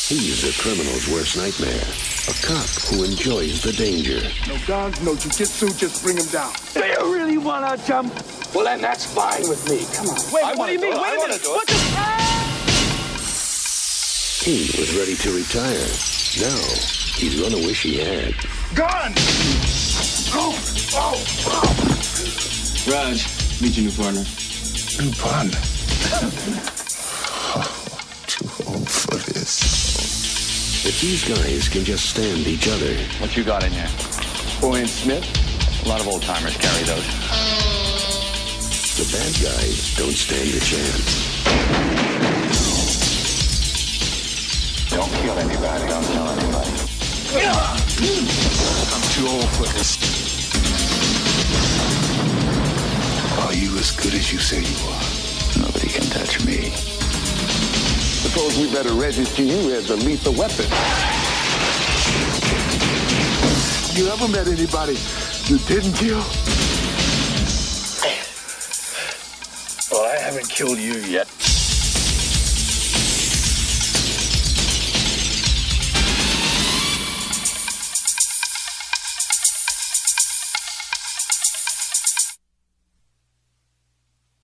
He's a criminal's worst nightmare. A cop who enjoys the danger. No guns, no jiu-jitsu, just bring him down. Do you really want to jump? Well, then that's fine with me. Come on. Wait, what do you mean? Wait a minute. What the... He was ready to retire. Now, he's gonna wish he had. Gun! Oh! Raj, meet your new partner. New partner? Too old for this. If these guys can just stand each other. What you got in here? Boy Smith? A lot of old-timers carry those. The bad guys don't stand a chance. Don't kill anybody. Don't tell anybody. I'm too old for this. Are you as good as you say you are? Nobody can touch me. Suppose we better register you as a lethal weapon. You ever met anybody you didn't kill? Well, I haven't killed you yet.